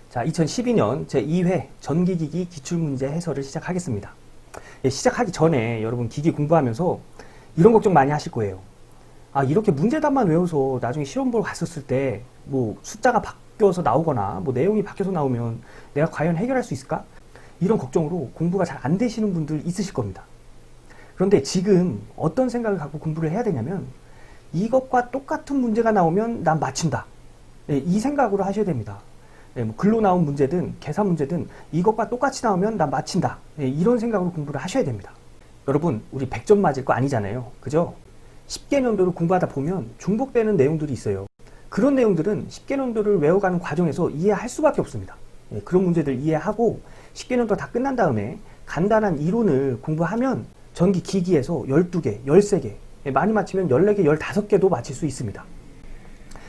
자, 2012년 제2회 전기기기 기출문제 해설을 시작하겠습니다. 시작하기 전에 여러분 기기 공부하면서 이런 걱정 많이 하실 거예요. 아, 이렇게 문제답만 외워서 나중에 시험 보러 갔었을 때 뭐 숫자가 바뀌어서 나오거나 뭐 내용이 바뀌어서 나오면 내가 과연 해결할 수 있을까? 이런 걱정으로 공부가 잘 안 되시는 분들 있으실 겁니다. 그런데 지금 어떤 생각을 갖고 공부를 해야 되냐면 이것과 똑같은 문제가 나오면 난 맞춘다. 이 생각으로 하셔야 됩니다. 뭐 글로 나온 문제든 계산 문제든 이것과 똑같이 나오면 난 맞힌다. 이런 생각으로 공부를 하셔야 됩니다. 여러분, 우리 100점 맞을 거 아니잖아요. 그죠? 10개년도를 공부하다 보면 중복되는 내용들이 있어요. 그런 내용들은 10개년도를 외워가는 과정에서 이해할 수밖에 없습니다. 그런 문제들 이해하고 10개년도 다 끝난 다음에 간단한 이론을 공부하면 전기 기기에서 12개, 13개, 많이 맞히면 14개, 15개도 맞힐 수 있습니다.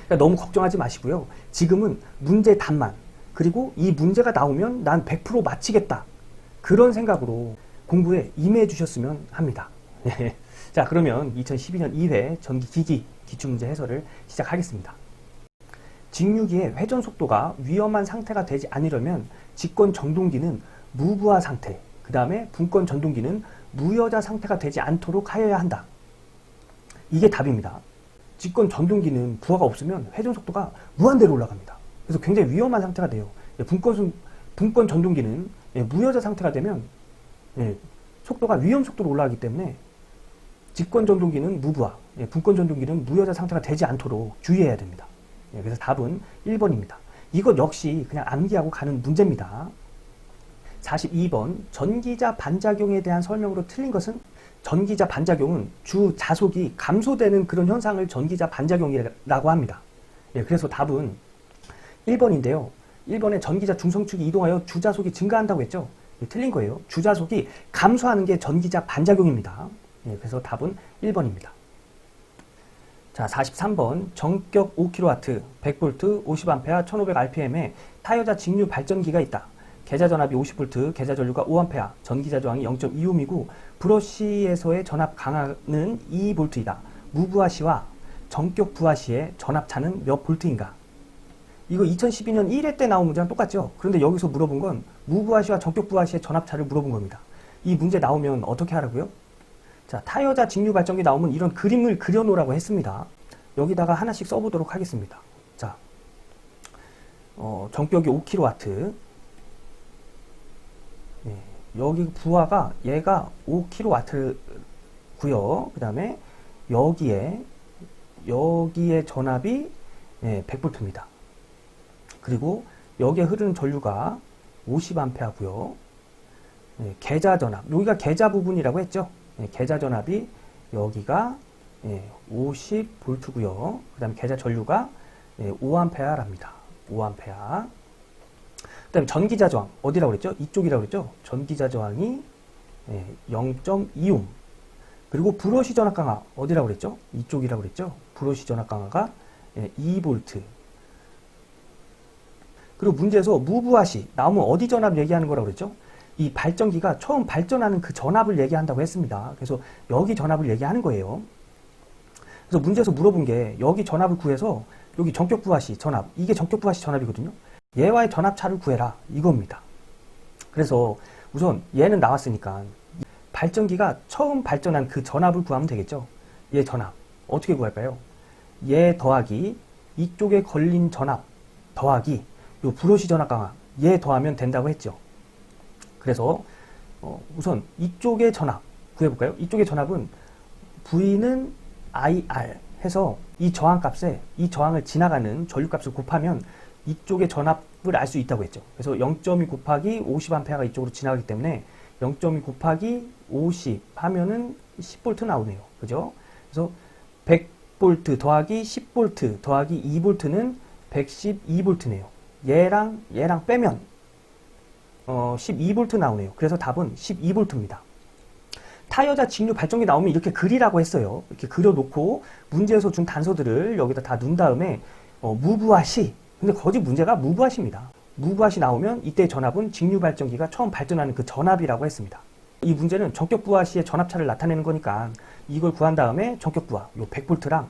그러니까 너무 걱정하지 마시고요. 지금은 문제 답만, 그리고 이 문제가 나오면 난 100% 맞히겠다. 그런 생각으로 공부에 임해 주셨으면 합니다. 자, 그러면 2012년 2회 전기기기 기출문제 해설을 시작하겠습니다. 직류기의 회전 속도가 위험한 상태가 되지 않으려면 직권 전동기는 무부하 상태, 그 다음에 분권 전동기는 무여자 상태가 되지 않도록 하여야 한다. 이게 답입니다. 직권 전동기는 부하가 없으면 회전 속도가 무한대로 올라갑니다. 그래서 굉장히 위험한 상태가 돼요. 분권 전동기는 무여자 상태가 되면 속도가 위험 속도로 올라가기 때문에 직권 전동기는 무부하, 분권 전동기는 무여자 상태가 되지 않도록 주의해야 됩니다. 그래서 답은 1번입니다. 이것 역시 그냥 암기하고 가는 문제입니다. 42번 전기자 반작용에 대한 설명으로 틀린 것은 전기자 반작용은 주 자속이 감소되는 그런 현상을 전기자 반작용이라고 합니다. 그래서 답은 1번인데요. 1번에 전기자 중성축이 이동하여 주자속이 증가한다고 했죠. 틀린 거예요. 주자속이 감소하는 게 전기자 반작용입니다. 그래서 답은 1번입니다. 자, 43번 정격 5kW, 100V, 50A, 1500rpm의 타여자 직류 발전기가 있다. 계좌 전압이 50V, 계좌 전류가 5A, 전기자 저항이 0.25이고 브러쉬에서의 전압 강하는 2V이다. 무부하시와 정격 부하시의 전압차는 몇 볼트인가? 이거 2012년 1회 때 나온 문제랑 똑같죠? 그런데 여기서 물어본 건 무부하시와 정격 부하시의 전압차를 물어본 겁니다. 이 문제 나오면 어떻게 하라고요? 자, 타여자 직류 발전기 나오면 이런 그림을 그려놓으라고 했습니다. 여기다가 하나씩 써보도록 하겠습니다. 자, 정격이 5kW. 여기 부하가 얘가 5kW고요. 그 다음에 여기에 전압이 100V입니다. 그리고 여기에 흐르는 전류가 50A고요. 계좌 전압, 여기가 계좌 부분이라고 했죠. 계좌 전압이 여기가 50V고요. 그 다음에 계좌 전류가 5A랍니다. 5A. 그 다음에 전기자 저항 어디라고 그랬죠? 이쪽이라고 그랬죠? 전기자 저항이 0.2옴. 그리고 브러쉬 전압 강화 어디라고 그랬죠? 이쪽이라고 그랬죠? 브러쉬 전압 강화가 2V. 그리고 문제에서 무부하시 나오면 어디 전압 얘기하는 거라고 그랬죠? 이 발전기가 처음 발전하는 그 전압을 얘기한다고 했습니다. 그래서 여기 전압을 얘기하는 거예요. 그래서 문제에서 물어본 게 여기 전압을 구해서 여기 전격 부하시 전압, 이게 전격 부하시 전압이거든요. 얘와의 전압차를 구해라 이겁니다. 그래서 우선 얘는 나왔으니까 발전기가 처음 발전한 그 전압을 구하면 되겠죠. 얘 전압 어떻게 구할까요? 얘 더하기 이쪽에 걸린 전압 더하기 요 브러쉬 전압 강화 얘 더하면 된다고 했죠. 그래서 우선 이쪽의 전압 구해볼까요? 이쪽의 전압은 V는 IR 해서 이 저항값에 이 저항을 지나가는 전류값을 곱하면 이쪽의 전압을 알 수 있다고 했죠. 그래서 0.2 곱하기 50A가 이쪽으로 지나가기 때문에 0.2 곱하기 50 하면은 10V 나오네요. 그죠? 그래서 100V 더하기 10V 더하기 2V는 112V네요. 얘랑 빼면 12V 나오네요. 그래서 답은 12V입니다. 타여자 직류 발전기 나오면 이렇게 그리라고 했어요. 이렇게 그려놓고 문제에서 준 단서들을 여기다 다 넣은 다음에 무부하시. 근데 거기 문제가 무부하시입니다. 무부하시 나오면 이때 전압은 직류 발전기가 처음 발전하는 그 전압이라고 했습니다. 이 문제는 전격 부하시의 전압차를 나타내는 거니까 이걸 구한 다음에 전격 부하, 요 100V랑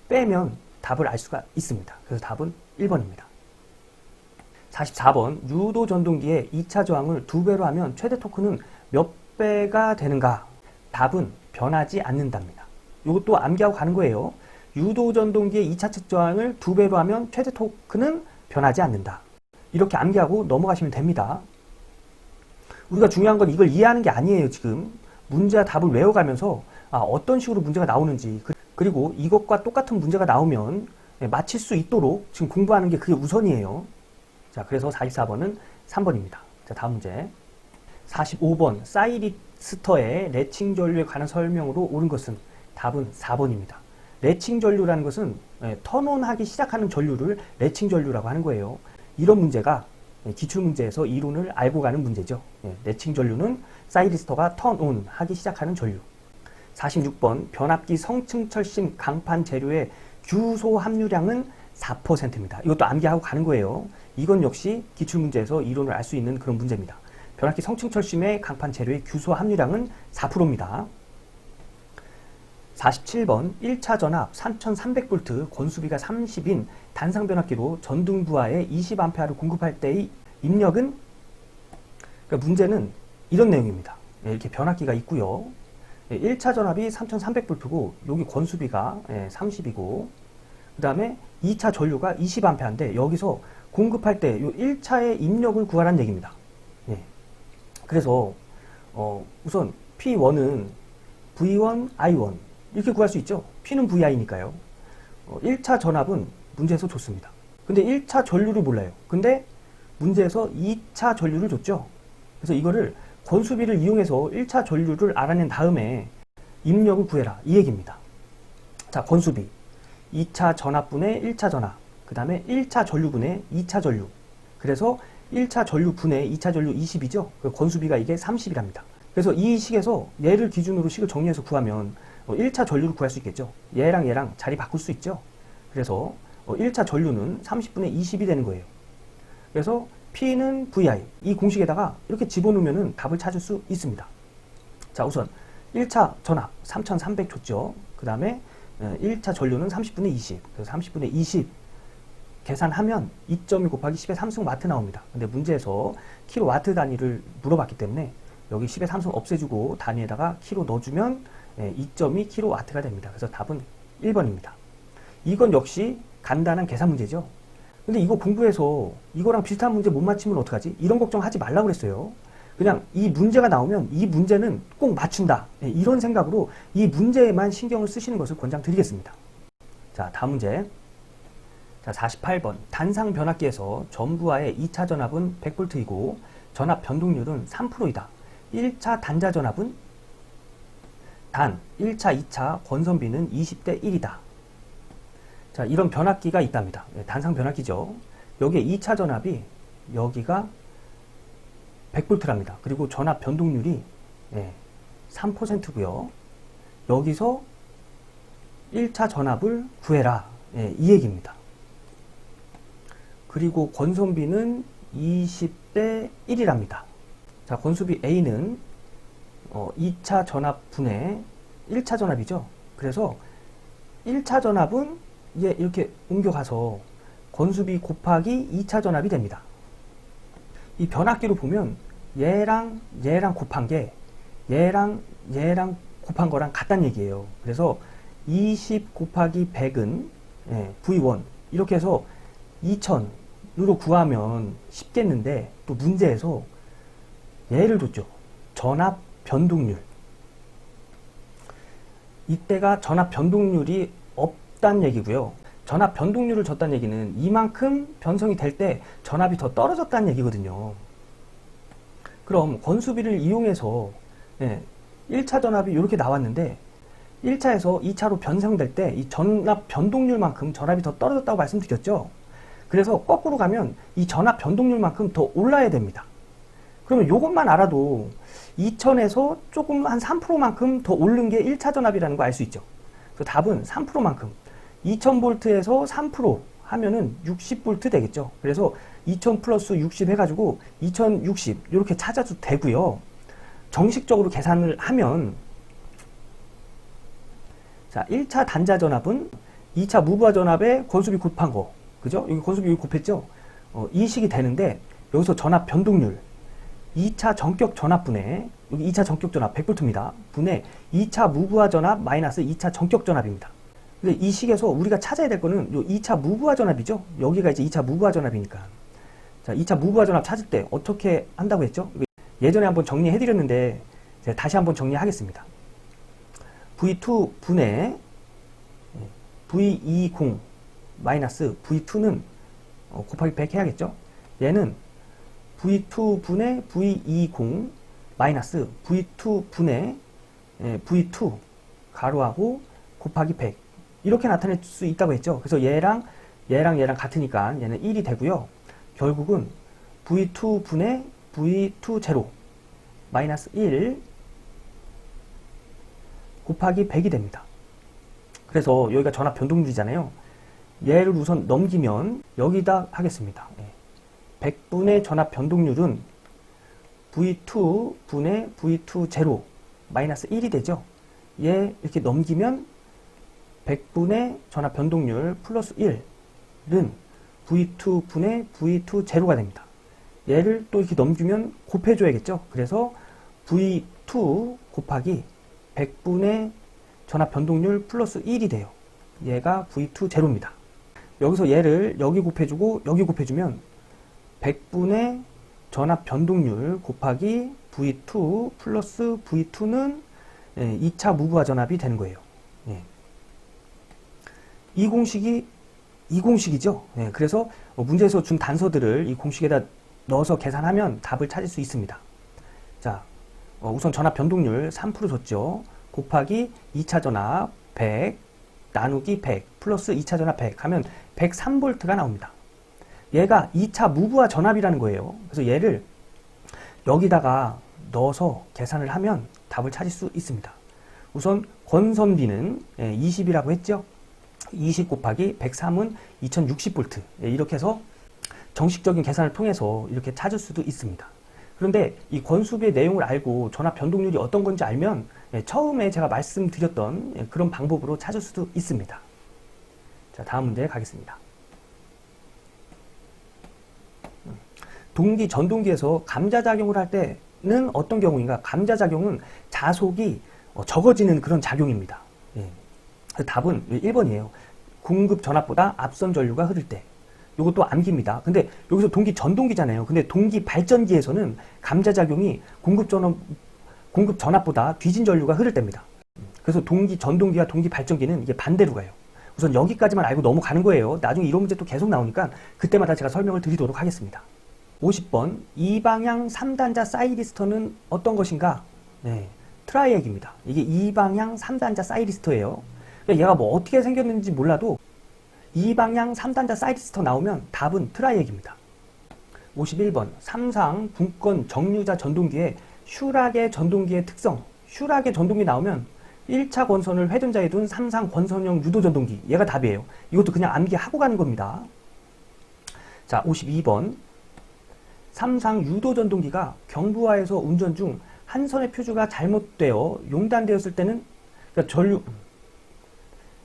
빼면 답을 알 수가 있습니다. 그래서 답은 1번입니다. 44번 유도 전동기의 2차 저항을 2배로 하면 최대 토크는 몇 배가 되는가? 답은 변하지 않는답니다. 이것도 암기하고 가는 거예요. 유도 전동기의 2차 측 저항을 2배로 하면 최대 토크는 변하지 않는다. 이렇게 암기하고 넘어가시면 됩니다. 우리가 중요한 건 이걸 이해하는 게 아니에요. 지금 문제와 답을 외워가면서 어떤 식으로 문제가 나오는지, 그리고 이것과 똑같은 문제가 나오면 맞힐 수 있도록 지금 공부하는 게 그게 우선이에요. 자, 그래서 44번은 3번입니다. 자, 다음 문제. 45번 사이리스터의 레칭 전류에 관한 설명으로 옳은 것은 답은 4번입니다. 레칭 전류라는 것은 턴온하기 시작하는 전류를 레칭 전류라고 하는 거예요. 이런 문제가 기출문제에서 이론을 알고 가는 문제죠. 레칭 전류는 사이리스터가 턴온하기 시작하는 전류. 46번 변압기 성층철심 강판 재료의 규소 함유량은 4%입니다. 이것도 암기하고 가는 거예요. 이건 역시 기출문제에서 이론을 알 수 있는 그런 문제입니다. 변압기 성층철심의 강판 재료의 규소 함유량은 4%입니다. 47번 1차 전압 3300V 권수비가 30인 단상 변압기로 전등 부하에 20A를 공급할 때의 입력은, 그러니까 문제는 이런 내용입니다. 이렇게 변압기가 있고요. 1차 전압이 3300V고 여기 권수비가 30이고 그 다음에 2차 전류가 20A인데 여기서 공급할 때 이 1차의 입력을 구하라는 얘기입니다. 그래서 우선 P1은 V1, I1 이렇게 구할 수 있죠. P는 VI니까요. 1차 전압은 문제에서 줬습니다. 근데 1차 전류를 몰라요. 근데 문제에서 2차 전류를 줬죠. 그래서 이거를 권수비를 이용해서 1차 전류를 알아낸 다음에 입력을 구해라 이 얘기입니다. 자, 권수비 2차 전압분의 1차 전압, 그 다음에 1차 전류분의 2차 전류. 그래서 1차 전류분의 2차 전류 20이죠. 권수비가 이게 30이랍니다. 그래서 이 식에서 얘를 기준으로 식을 정리해서 구하면 1차 전류를 구할 수 있겠죠. 얘랑 얘랑 자리 바꿀 수 있죠. 그래서 1차 전류는 30분의 20이 되는 거예요. 그래서 P는 VI 이 공식에다가 이렇게 집어넣으면 답을 찾을 수 있습니다. 자, 우선 1차 전압 3300 줬죠. 그 다음에 1차 전류는 30분의 20 그래서 30분의 20 계산하면 2.1 곱하기 10의 3승 와트 나옵니다. 근데 문제에서 킬로와트 단위를 물어봤기 때문에 여기 10의 3승 없애주고 단위에다가 킬로 넣어주면 2.2 킬로와트가 됩니다. 그래서 답은 1번입니다. 이건 역시 간단한 계산 문제죠. 근데 이거 공부해서 이거랑 비슷한 문제 못 맞히면 어떡하지? 이런 걱정하지 말라고 그랬어요. 그냥 이 문제가 나오면 이 문제는 꼭 맞춘다. 이런 생각으로 이 문제에만 신경을 쓰시는 것을 권장드리겠습니다. 자, 다음 문제. 자, 48번. 단상 변압기에서 전부하의 2차 전압은 100V이고 전압 변동률은 3%이다. 1차 단자 전압은 단 1차, 2차 권선비는 20대 1이다. 자, 이런 변압기가 있답니다. 단상 변압기죠. 여기에 2차 전압이 여기가 100V랍니다. 그리고 전압 변동률이 3%고요. 여기서 1차 전압을 구해라. 이 얘기입니다. 그리고 권선비는 20대 1이랍니다. 자, 권수비 A는 2차 전압분의 1차 전압이죠. 그래서 1차 전압은 이렇게 옮겨가서 권수비 곱하기 2차 전압이 됩니다. 이 변압기로 보면 얘랑 얘랑 곱한 게 얘랑 얘랑 곱한 거랑 같다는 얘기예요. 그래서 20 곱하기 100은 V1 이렇게 해서 2000으로 구하면 쉽겠는데 또 문제에서 얘를 줬죠. 전압 변동률. 이때가 전압 변동률이 없다는 얘기고요. 전압 변동률을 줬다는 얘기는 이만큼 변성이 될 때 전압이 더 떨어졌다는 얘기거든요. 그럼 권수비를 이용해서 1차 전압이 이렇게 나왔는데 1차에서 2차로 변성될 때 이 전압 변동률만큼 전압이 더 떨어졌다고 말씀드렸죠. 그래서 거꾸로 가면 이 전압 변동률만큼 더 올라야 됩니다. 그러면 이것만 알아도 2000에서 조금 한 3%만큼 더 오른 게 1차 전압이라는 거 알 수 있죠. 그래서 답은 3%만큼 2000V에서 3% 하면은 60V 되겠죠. 그래서 2000 플러스 60 해가지고 2060 이렇게 찾아도 되고요. 정식적으로 계산을 하면 자, 1차 단자 전압은 2차 무부하 전압에 권수비 곱한 거. 그죠? 여기 권수비 곱했죠? 이 식이 되는데 여기서 전압 변동률 2차 전격 전압분의 여기 2차 전격 전압 100V입니다. 분의 2차 무부하 전압 마이너스 2차 전격 전압입니다. 근데 이 식에서 우리가 찾아야 될 거는 요 2차 무부하 전압이죠. 여기가 이제 2차 무부하 전압이니까. 자, 2차 무부하 전압 찾을 때 어떻게 한다고 했죠? 예전에 한번 정리해 드렸는데 제가 다시 한번 정리하겠습니다. V2 분의 V20 마이너스 V2는 곱하기 100 해야겠죠? 얘는 V2 분의 V20 마이너스 V2 분의 V2 가로하고 곱하기 100 이렇게 나타낼 수 있다고 했죠. 그래서 얘랑 같으니까 얘는 1이 되고요. 결국은 V2 분의 V2 제로 마이너스 1 곱하기 100이 됩니다. 그래서 여기가 전압 변동률이잖아요. 얘를 우선 넘기면 여기다 하겠습니다. 100분의 전압 변동률은 V2 분의 V2 제로 마이너스 1이 되죠. 얘 이렇게 넘기면 100분의 전압 변동률 플러스 1은 V2 분의 V2 제로가 됩니다. 얘를 또 이렇게 넘기면 곱해줘야겠죠. 그래서 V2 곱하기 100분의 전압 변동률 플러스 1이 돼요. 얘가 V2 제로입니다. 여기서 얘를 여기 곱해주고 여기 곱해주면 100분의 전압 변동률 곱하기 V2 플러스 V2는 2차 무부하 전압이 되는 거예요. 이 공식이죠. 그래서 문제에서 준 단서들을 이 공식에다 넣어서 계산하면 답을 찾을 수 있습니다. 자, 우선 전압 변동률 3% 줬죠. 곱하기 2차 전압 100 나누기 100 플러스 2차 전압 100 하면 103V가 나옵니다. 얘가 2차 무부하 전압이라는 거예요. 그래서 얘를 여기다가 넣어서 계산을 하면 답을 찾을 수 있습니다. 우선 권선비는 20이라고 했죠. 20 곱하기 103은 2060V 이렇게 해서 정식적인 계산을 통해서 이렇게 찾을 수도 있습니다. 그런데 이 권수비의 내용을 알고 전압 변동률이 어떤 건지 알면 처음에 제가 말씀드렸던 그런 방법으로 찾을 수도 있습니다. 자, 다음 문제 가겠습니다. 동기, 전동기에서 감자작용을 할 때는 어떤 경우인가? 감자작용은 자속이 적어지는 그런 작용입니다. 답은 1번이에요. 공급 전압보다 앞선 전류가 흐를 때. 이것도 암기입니다. 근데 여기서 동기 전동기잖아요. 근데 동기 발전기에서는 감자작용이 공급 전압보다 뒤진 전류가 흐를 때입니다. 그래서 동기 전동기와 동기 발전기는 이게 반대로 가요. 우선 여기까지만 알고 넘어가는 거예요. 나중에 이런 문제 또 계속 나오니까 그때마다 제가 설명을 드리도록 하겠습니다. 50번 이방향 3단자 사이리스터는 어떤 것인가? 트라이액입니다. 이게 이방향 3단자 사이리스터예요. 그러니까 얘가 뭐 어떻게 생겼는지 몰라도 이방향 3단자 사이리스터 나오면 답은 트라이액입니다. 51번 삼상 분권 정류자 전동기의 슈락의 전동기의 특성. 슈락의 전동기 나오면 1차 권선을 회전자에 둔 삼상 권선형 유도 전동기. 얘가 답이에요. 이것도 그냥 암기하고 가는 겁니다. 자, 52번 삼상 유도 전동기가 경부하에서 운전 중 한 선의 표주가 잘못되어 용단되었을 때는 그러니까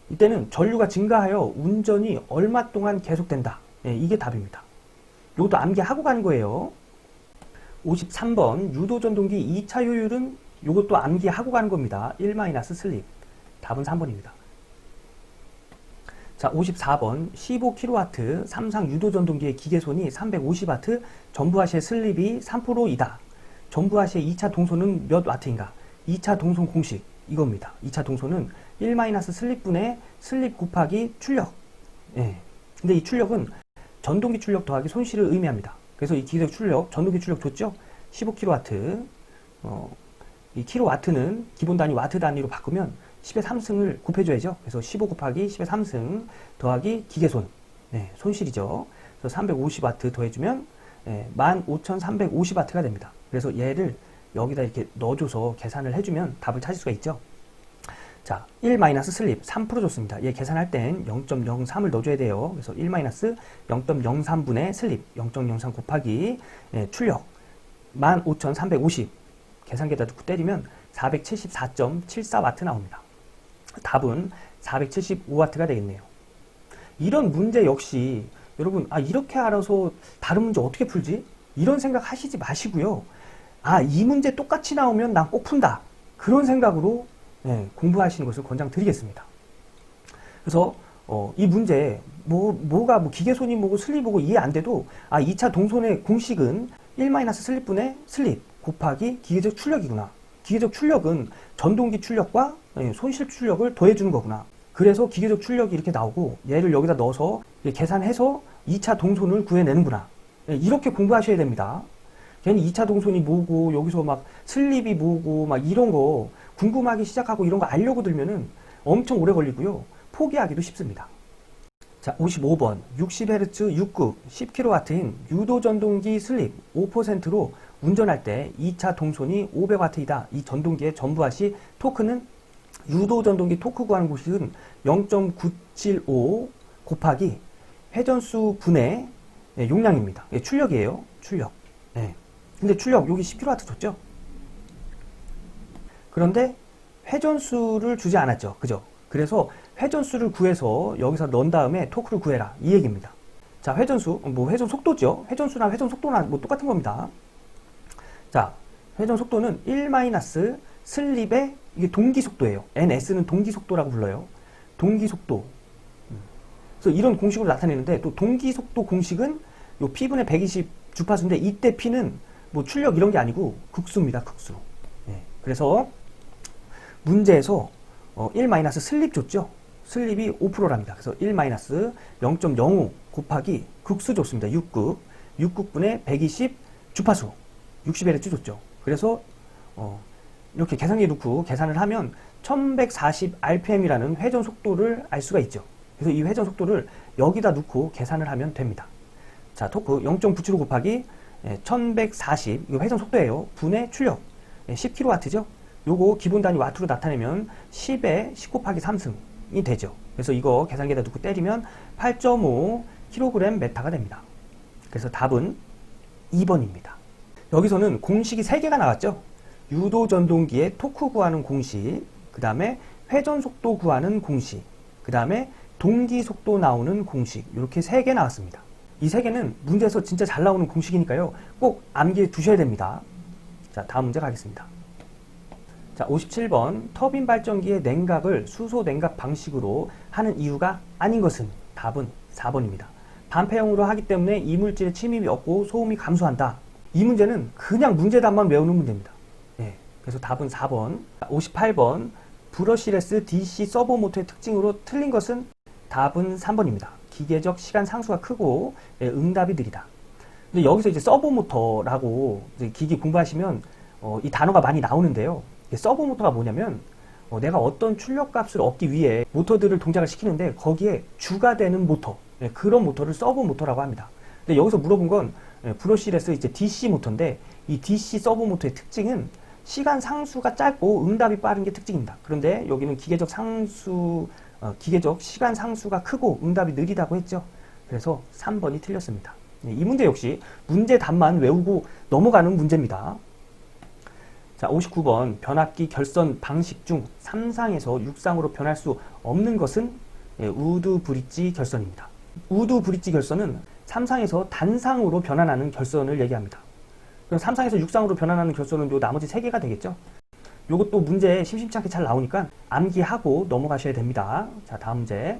이때는 전류가 증가하여 운전이 얼마 동안 계속된다. 이게 답입니다. 이것도 암기하고 가는 거예요. 53번 유도전동기 2차 효율은 이것도 암기하고 가는 겁니다. 1- 슬립. 답은 3번입니다. 자, 54번 15kW 삼상 유도전동기의 기계손이 350W, 전부하시의 슬립이 3%이다. 전부하시의 2차 동소는 몇 와트인가? 2차 동소 공식 이겁니다. 2차 동소는 1- 슬립분의 슬립 곱하기 출력. 근데 이 출력은 전동기 출력 더하기 손실을 의미합니다. 그래서 이 기계 출력, 전동기 출력 줬죠? 15kW. 이 킬로와트는 기본 단위 와트 단위로 바꾸면 10의 3승을 곱해줘야죠. 그래서 15 곱하기 10의 3승 더하기 기계손. 손실이죠. 그래서 350W 더해주면 15,350W가 됩니다. 그래서 얘를 여기다 이렇게 넣어줘서 계산을 해주면 답을 찾을 수가 있죠. 자, 1- 슬립 3% 줬습니다. 얘 계산할 땐 0.03을 넣어줘야 돼요. 그래서 1- 0.03분의 슬립 0.03 곱하기 출력 15,350 계산기에다 넣고 때리면 474.74W 나옵니다. 답은 475W가 되겠네요. 이런 문제 역시 여러분, 이렇게 알아서 다른 문제 어떻게 풀지? 이런 생각 하시지 마시고요. 이 문제 똑같이 나오면 난 꼭 푼다. 그런 생각으로 공부하시는 것을 권장드리겠습니다. 그래서 이 문제 뭐가 기계손이 뭐고 슬립 뭐고 이해 안 돼도 2차 동손의 공식은 1 슬립분의 슬립 곱하기 기계적 출력이구나. 기계적 출력은 전동기 출력과 손실 출력을 더해주는 거구나. 그래서 기계적 출력이 이렇게 나오고 얘를 여기다 넣어서 계산해서 2차 동손을 구해내는구나. 이렇게 공부하셔야 됩니다. 괜히 2차 동손이 뭐고 여기서 막 슬립이 뭐고 막 이런 거 궁금하기 시작하고 이런 거 알려고 들면은 엄청 오래 걸리고요. 포기하기도 쉽습니다. 자, 55번 60Hz 6급 10kW인 유도전동기 슬립 5%로 운전할 때 2차 동손이 500W이다. 이 전동기의 전부하시 토크는 유도전동기 토크 구하는 공식은 0.975 곱하기 회전수 분의 용량입니다. 출력이에요. 출력. 근데 출력 여기 10kW 줬죠? 그런데 회전수를 주지 않았죠. 그죠? 그래서 회전수를 구해서 여기서 넣은 다음에 토크를 구해라. 이 얘기입니다. 자, 회전수, 회전 속도죠. 회전수나 회전 속도나 똑같은 겁니다. 자, 회전 속도는 1 슬립의 이게 동기 속도예요. ns는 동기 속도라고 불러요. 동기 속도. 그래서 이런 공식으로 나타내는데 또 동기 속도 공식은 요 p분의 120 주파수인데 이때 p는 출력 이런 게 아니고 극수입니다. 극수. 그래서 문제에서 1 슬립 줬죠. 슬립이 5%랍니다. 그래서 1 0.05 곱하기 극수 줬습니다. 6급. 6급분의 120 주파수. 60Hz 줬죠. 그래서 이렇게 계산기에 넣고 계산을 하면 1140rpm이라는 회전 속도를 알 수가 있죠. 그래서 이 회전 속도를 여기다 넣고 계산을 하면 됩니다. 자, 토크 0.975 곱하기 1140, 이거 회전 속도예요. 분의 출력 10kW죠. 요거 기본 단위 와트로 나타내면 10에 10 곱하기 3승이 되죠. 그래서 이거 계산기에다 넣고 때리면 8.5 kgm/가 됩니다. 그래서 답은 2번입니다. 여기서는 공식이 3개가 나왔죠. 유도 전동기의 토크 구하는 공식, 그 다음에 회전 속도 구하는 공식, 그 다음에 동기 속도 나오는 공식, 이렇게 3개 나왔습니다. 이 3개는 문제에서 진짜 잘 나오는 공식이니까요. 꼭 암기해 두셔야 됩니다. 자, 다음 문제 가겠습니다. 자, 57번 터빈 발전기의 냉각을 수소 냉각 방식으로 하는 이유가 아닌 것은 답은 4번입니다. 반폐형으로 하기 때문에 이물질의 침입이 없고 소음이 감소한다. 이 문제는 그냥 문제답만 외우는 문제입니다. 그래서 답은 4번. 58번 브러시레스 DC 서버 모터의 특징으로 틀린 것은 답은 3번입니다. 기계적 시간 상수가 크고 응답이 느리다. 근데 여기서 이제 서버 모터라고 이제 기기 공부하시면 이 단어가 많이 나오는데요. 서버 모터가 뭐냐면 내가 어떤 출력 값을 얻기 위해 모터들을 동작을 시키는데 거기에 주가 되는 모터, 그런 모터를 서버 모터라고 합니다. 근데 여기서 물어본 건 브러시레스 이제 DC 모터인데 이 DC 서버 모터의 특징은 시간 상수가 짧고 응답이 빠른 게 특징입니다. 그런데 여기는 기계적 시간 상수가 크고 응답이 느리다고 했죠. 그래서 3번이 틀렸습니다. 이 문제 역시 문제 답만 외우고 넘어가는 문제입니다. 자, 59번 변압기 결선 방식 중 3상에서 6상으로 변할 수 없는 것은 우드 브릿지 결선입니다. 우드 브릿지 결선은 3상에서 단상으로 변환하는 결선을 얘기합니다. 그럼 3상에서 6상으로 변환하는 결선은 요 나머지 3개가 되겠죠? 요것도 문제에 심심치 않게 잘 나오니까 암기하고 넘어가셔야 됩니다. 자, 다음 문제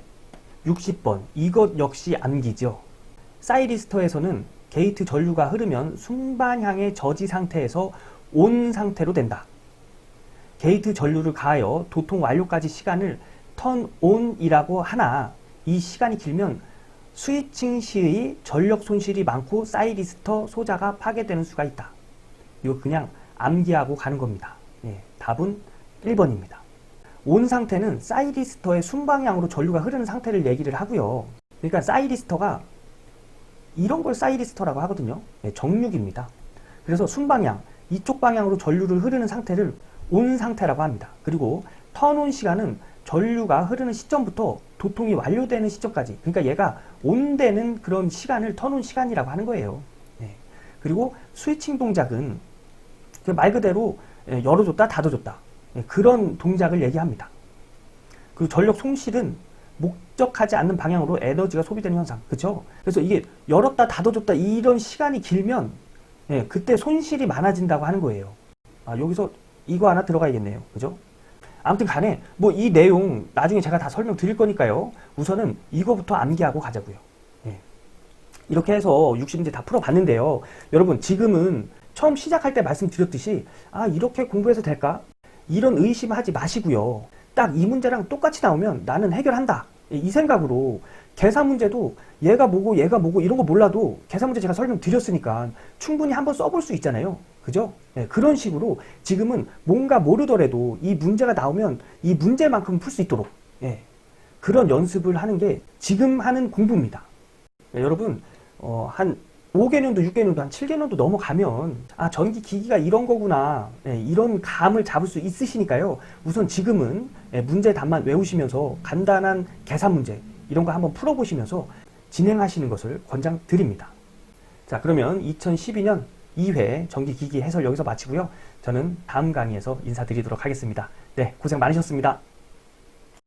60번 이것 역시 암기죠. 사이리스터에서는 게이트 전류가 흐르면 순방향의 저지 상태에서 온 상태로 된다. 게이트 전류를 가하여 도통 완료까지 시간을 턴온이라고 하나 이 시간이 길면 스위칭 시의 전력 손실이 많고 사이리스터 소자가 파괴되는 수가 있다. 이거 그냥 암기하고 가는 겁니다. 답은 1번입니다. 온 상태는 사이리스터의 순방향으로 전류가 흐르는 상태를 얘기를 하고요. 그러니까 사이리스터가 이런 걸 사이리스터라고 하거든요. 정육입니다. 그래서 순방향, 이쪽 방향으로 전류를 흐르는 상태를 온 상태라고 합니다. 그리고 턴온 시간은 전류가 흐르는 시점부터 도통이 완료되는 시점까지, 그러니까 얘가 온되는 그런 시간을 턴온 시간이라고 하는 거예요. 그리고 스위칭 동작은 말 그대로 열어줬다 닫아줬다 그런 동작을 얘기합니다. 그리고 전력 손실은 목적하지 않는 방향으로 에너지가 소비되는 현상. 그쵸? 그래서 이게 열었다 닫아줬다 이런 시간이 길면 예, 그때 손실이 많아진다고 하는 거예요. 아, 여기서 이거 하나 들어가야겠네요. 그죠? 아무튼 간에 뭐 이 내용 나중에 제가 다 설명드릴 거니까요. 우선은 이거부터 암기하고 가자고요. 예. 이렇게 해서 60문제 다 풀어봤는데요. 여러분 지금은 처음 시작할 때 말씀드렸듯이 아 이렇게 공부해서 될까? 이런 의심하지 마시고요. 딱 이 문제랑 똑같이 나오면 나는 해결한다. 이 생각으로 계산 문제도 얘가 뭐고 이런 거 몰라도 계산 문제 제가 설명드렸으니까 충분히 한번 써볼 수 있잖아요. 그죠? 네, 그런 식으로 지금은 뭔가 모르더라도 이 문제가 나오면 이 문제만큼 풀 수 있도록 예, 그런 연습을 하는 게 지금 하는 공부입니다. 네, 여러분 한 5개년도, 6개년도, 한 7개년도 넘어가면 아 전기 기기가 이런 거구나 예, 이런 감을 잡을 수 있으시니까요. 우선 지금은 예, 문제 답만 외우시면서 간단한 계산 문제 이런 거 한번 풀어보시면서 진행하시는 것을 권장드립니다. 자 그러면 2012년 2회 전기기기 해설 여기서 마치고요. 저는 다음 강의에서 인사드리도록 하겠습니다. 네, 고생 많으셨습니다.